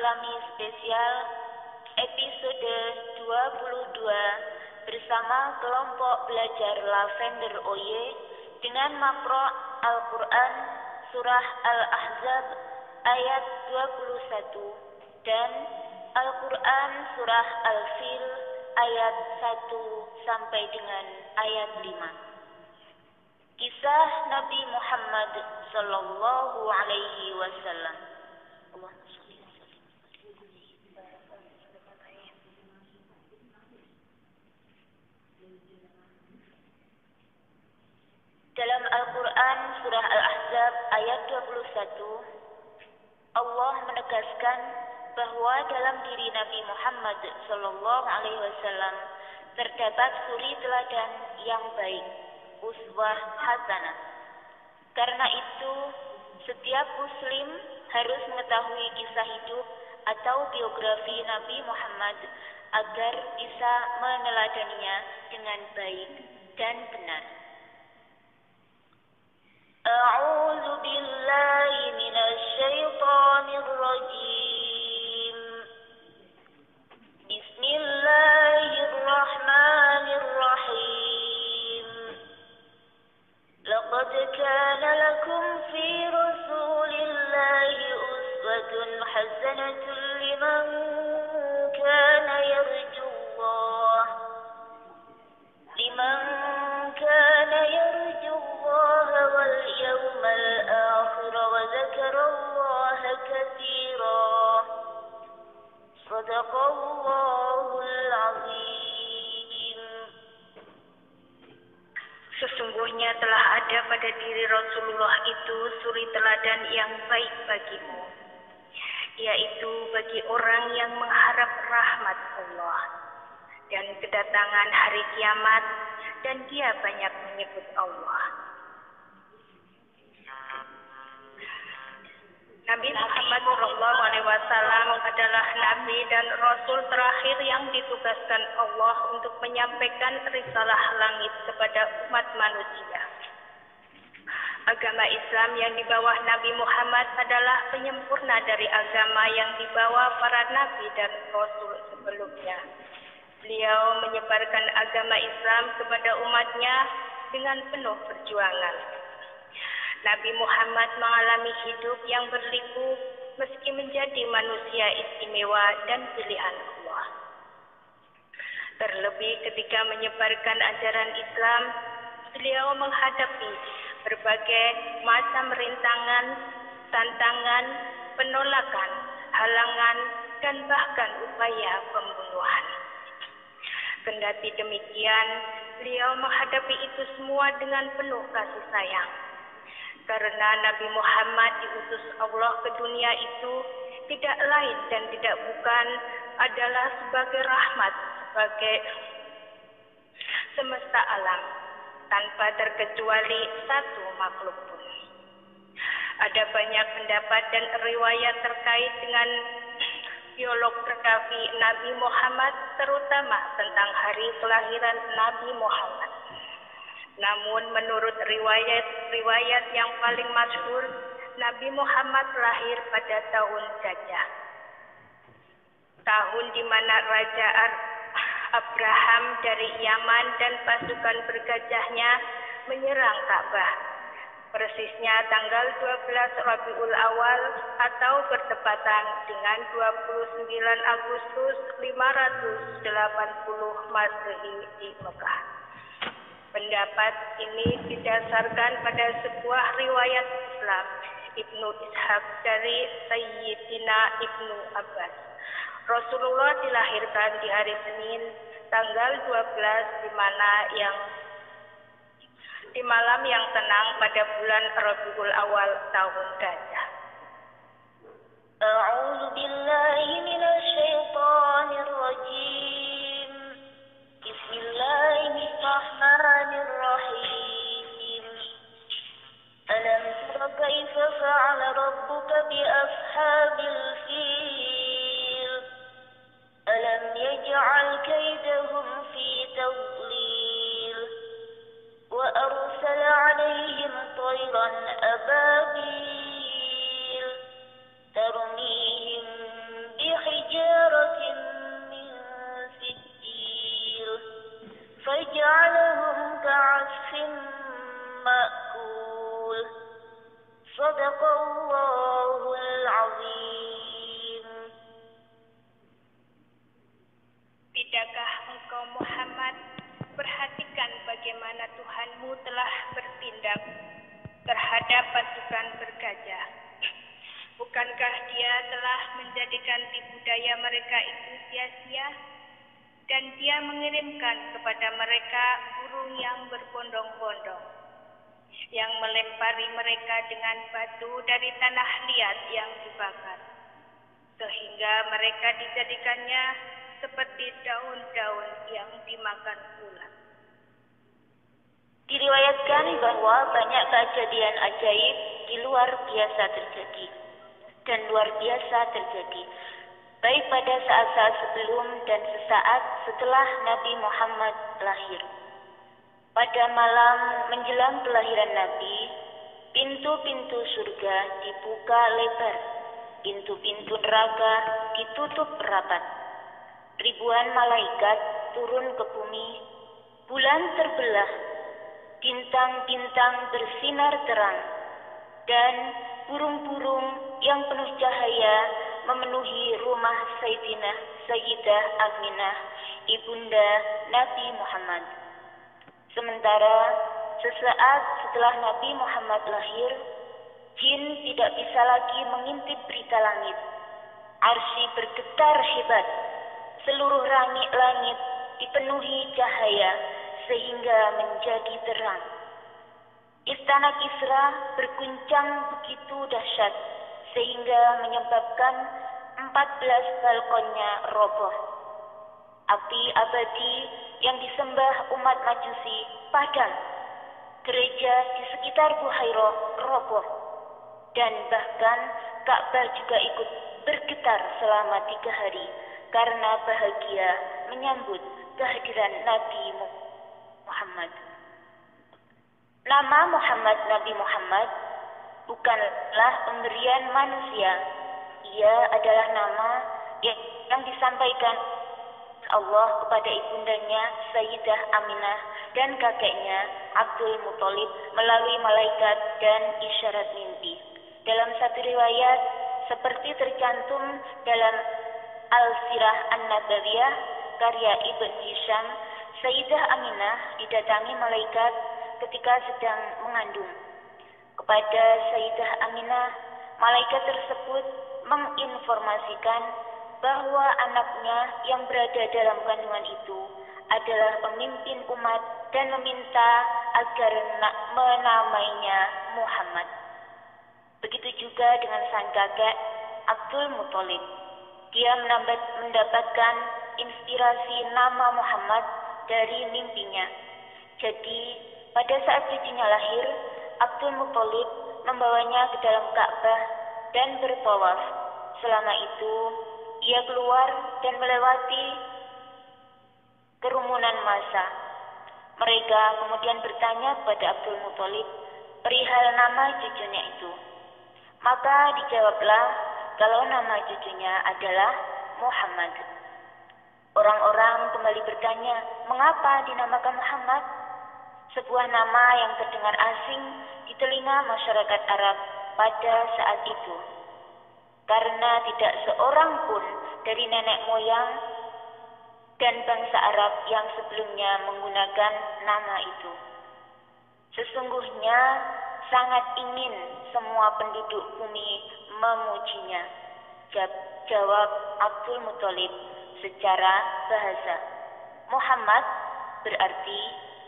Islami Spesial episode 22 bersama kelompok belajar Lavender Oye dengan makro Al-Quran Surah Al-Ahzab ayat 21 dan Al-Quran Surah Al-Fil ayat 1 sampai dengan ayat 5. Kisah Nabi Muhammad sallallahu alaihi wasallam. Dalam Al-Quran Surah Al-Ahzab ayat 21, Allah menegaskan bahwa dalam diri Nabi Muhammad sallallahu alaihi wasallam terdapat suri teladan yang baik, uswah hasanah. Karena itu, setiap muslim harus mengetahui kisah hidup atau biografi Nabi Muhammad agar bisa meneladaninya dengan baik dan benar. A'udzu billahi minasy syaithanir rajim. Bismillahirrahmanirrahim. Laqad kana lakum fi rasulillahi uswatun hasanatun liman kana yarjullah wal yawmal akhir wa dzakarallaha katsira. Shadaqallahul azim. Sesungguhnya telah ada pada diri Rasulullah itu suri teladan yang baik bagimu, yaitu bagi orang yang mengharap rahmat Allah dan kedatangan hari kiamat, dan dia banyak menyebut Allah. Nabi Muhammad SAW adalah Nabi dan Rasul terakhir yang ditugaskan Allah untuk menyampaikan risalah langit kepada umat manusia. Agama Islam yang dibawa Nabi Muhammad adalah penyempurna dari agama yang dibawa para Nabi dan Rasul sebelumnya. Beliau menyebarkan agama Islam kepada umatnya dengan penuh perjuangan. Nabi Muhammad mengalami hidup yang berliku meski menjadi manusia istimewa dan pilihan Allah. Terlebih ketika menyebarkan ajaran Islam, beliau menghadapi berbagai macam rintangan, tantangan, penolakan, halangan, dan bahkan upaya pembunuhan. Kendati demikian, beliau menghadapi itu semua dengan penuh kasih sayang. Karena Nabi Muhammad diutus Allah ke dunia itu tidak lain dan tidak bukan adalah sebagai rahmat, sebagai semesta alam, tanpa terkecuali satu makhluk pun. Ada banyak pendapat dan riwayat terkait dengan biografi Nabi Muhammad, terutama tentang hari kelahiran Nabi Muhammad. Namun menurut riwayat yang paling masyhur, Nabi Muhammad lahir pada tahun Gajah. Tahun di mana Raja Abraham dari Yaman dan pasukan bergajahnya menyerang Ka'bah. Persisnya tanggal 12 Rabiul Awal atau bertepatan dengan 29 Agustus 580 Masehi di Mekah. Pendapat ini didasarkan pada sebuah riwayat Islam Ibnu Ishaq dari Sayyidina Ibnu Abbas. Rasulullah dilahirkan di hari Senin tanggal 12 di malam yang tenang pada bulan Rabiul Awal tahun Gajah. A'udzu billahi minasy syaithanir rajim. Bismillahirrahmanirrahim. Alam tara kaifa fa'ala rabbuka bi ashabil fil? Alam yaj'al kaydahum fi tadlil wa arsala 'alayhim tayran ababil tarmihim Tuhanmu telah bertindak terhadap pasukan bergajah. Bukankah Dia telah menjadikan tipu daya mereka itu sia-sia? Dan Dia mengirimkan kepada mereka burung yang berbondong-bondong, yang melempari mereka dengan batu dari tanah liat yang dibakar, sehingga mereka dijadikannya seperti daun-daun yang dimakan ulat. Diriwayatkan bahwa banyak kejadian ajaib di luar biasa terjadi dan luar biasa terjadi, baik pada saat-saat sebelum dan sesaat setelah Nabi Muhammad lahir. Pada malam menjelang kelahiran Nabi, pintu-pintu surga dibuka lebar, pintu-pintu neraka ditutup rapat. Ribuan malaikat turun ke bumi, bulan terbelah, bintang-bintang bersinar terang, dan burung-burung yang penuh cahaya memenuhi rumah Sayyidah Aminah, ibunda Nabi Muhammad. Sementara sesaat setelah Nabi Muhammad lahir, jin tidak bisa lagi mengintip berita langit. Arsy bergetar hebat, seluruh langit dipenuhi cahaya sehingga menjadi terang. Istana Kisra berguncang begitu dahsyat sehingga menyebabkan 14 balkonnya roboh. Api abadi yang disembah umat Majusi padam. Gereja di sekitar Buhaira roboh. Dan bahkan Ka'bah juga ikut bergetar selama 3 hari karena bahagia menyambut kehadiran Nabi Muhammad. Nama Muhammad Nabi Muhammad bukanlah pemberian manusia. Ia adalah nama yang disampaikan Allah kepada ibundanya Sayyidah Aminah dan kakeknya Abdul Muthalib melalui malaikat dan isyarat mimpi. Dalam satu riwayat seperti tercantum dalam Al-Sirah An-Nabawiyah karya Ibn Hisham, Sayyidah Aminah didatangi malaikat ketika sedang mengandung. Kepada Sayyidah Aminah, malaikat tersebut menginformasikan bahwa anaknya yang berada dalam kandungan itu adalah pemimpin umat dan meminta agar menamainya Muhammad. Begitu juga dengan sang kakek Abdul Muthalib. Dia mendapatkan inspirasi nama Muhammad dari mimpinya. Jadi, pada saat cucunya lahir, Abdul Muthalib membawanya ke dalam Ka'bah dan bertawaf. Selama itu, ia keluar dan melewati kerumunan massa. Mereka kemudian bertanya kepada Abdul Muthalib perihal nama cucunya itu. Maka dijawablah kalau nama cucunya adalah Muhammad. Orang-orang kembali bertanya, mengapa dinamakan Muhammad? Sebuah nama yang terdengar asing di telinga masyarakat Arab pada saat itu. Karena tidak seorang pun dari nenek moyang dan bangsa Arab yang sebelumnya menggunakan nama itu. Sesungguhnya sangat ingin semua penduduk bumi memujinya, jawab Abdul Muthalib secara bahasa. Muhammad berarti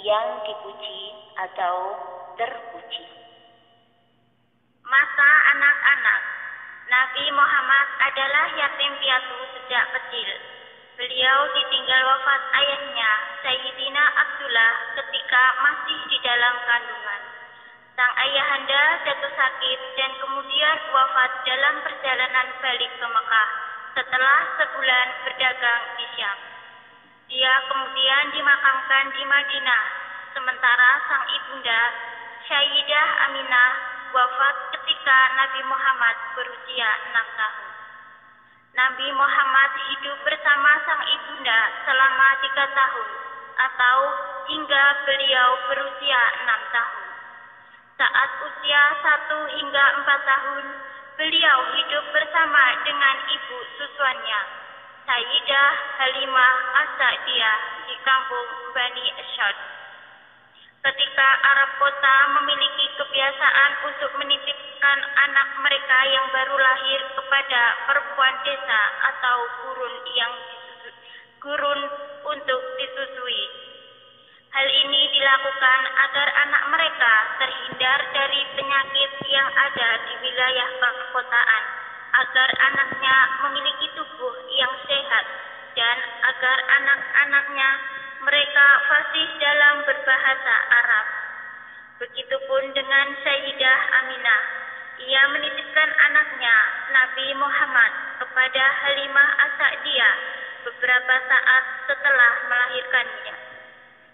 yang dipuji atau terpuji. Masa anak-anak, Nabi Muhammad adalah yatim piatu sejak kecil. Beliau ditinggal wafat ayahnya, Sayyidina Abdullah, ketika masih di dalam kandungan. Sang ayahanda jatuh sakit dan kemudian wafat dalam perjalanan balik ke Mekah setelah sebulan berdagang di Syam. Dia kemudian dimakamkan di Madinah, sementara sang ibunda, Sayyidah Aminah, wafat ketika Nabi Muhammad berusia 6 tahun. Nabi Muhammad hidup bersama sang ibunda selama 3 tahun atau hingga beliau berusia 6 tahun. Saat usia 1 hingga 4 tahun, beliau hidup bersama dengan ibu susuannya, Sayyidah Halimah As-Sa'diyah di kampung Bani Asyad. ketika Arab kota memiliki kebiasaan untuk menitipkan anak mereka yang baru lahir kepada perempuan desa atau gurun untuk disusui. Hal ini dilakukan agar anak mereka terhindar dari penyakit yang ada di wilayah perkotaan, agar anaknya memiliki tubuh yang sehat, dan agar anak-anaknya mereka fasih dalam berbahasa Arab. Begitupun dengan Sayyidah Aminah. Ia menitipkan anaknya Nabi Muhammad kepada Halimah As-Sa'diyah beberapa saat setelah melahirkannya.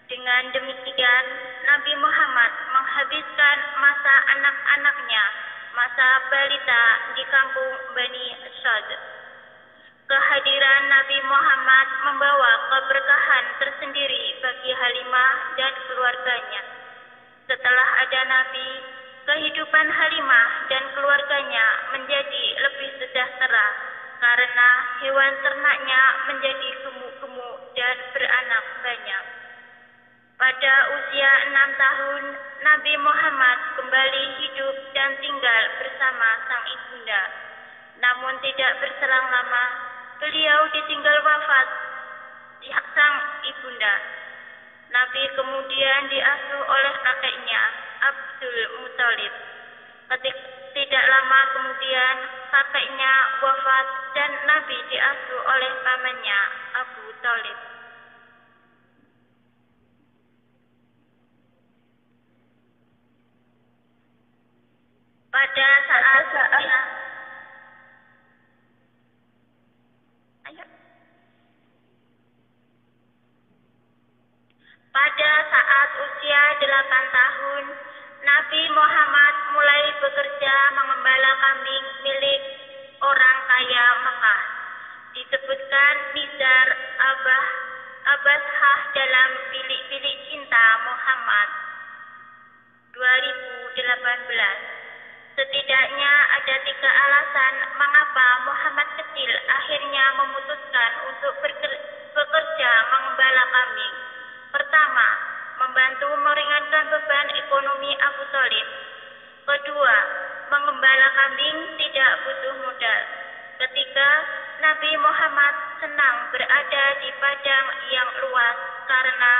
Dengan demikian, Nabi Muhammad menghabiskan masa anak-anaknya, masa balita di kampung Bani Asad. Kehadiran Nabi Muhammad membawa keberkahan tersendiri bagi Halimah dan keluarganya. Setelah ada Nabi, kehidupan Halimah dan keluarganya menjadi lebih sejahtera karena hewan ternaknya menjadi gemuk-gemuk dan beranak banyak. Pada usia 6 tahun, Nabi Muhammad kembali hidup dan tinggal bersama sang ibunda. Namun tidak berselang lama, beliau ditinggal wafat sang ibunda. Nabi kemudian diasuh oleh kakeknya, Abdul Muthalib. Tidak lama kemudian, kakeknya wafat dan Nabi diasuh oleh pamannya, Abu Thalib. Pada saat usia 8 tahun, Nabi Muhammad mulai bekerja mengembala kambing milik orang kaya Mekah. Disebutkan Nizar Abashah dalam Bilik-bilik Cinta Muhammad 2018. Setidaknya ada 3 alasan mengapa Muhammad kecil akhirnya memutuskan untuk bekerja mengembala kambing. Pertama, membantu meringankan beban ekonomi Abu Thalib. Kedua, mengembala kambing tidak butuh modal. Ketiga, Nabi Muhammad senang berada di padang yang luas karena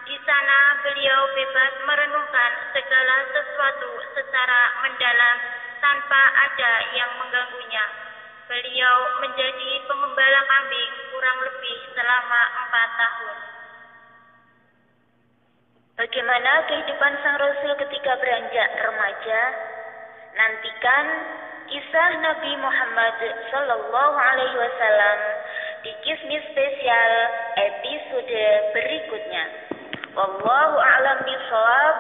di sana beliau bebas merenungkan segala sesuatu secara mendalam tanpa ada yang mengganggunya. Beliau menjadi pengembala kambing kurang lebih selama 4 tahun. Bagaimana kehidupan sang Rasul ketika beranjak remaja? Nantikan kisah Nabi Muhammad Sallallahu Alaihi Wasallam di kismis spesial episode berikutnya. Wallahu a'lam bishawab.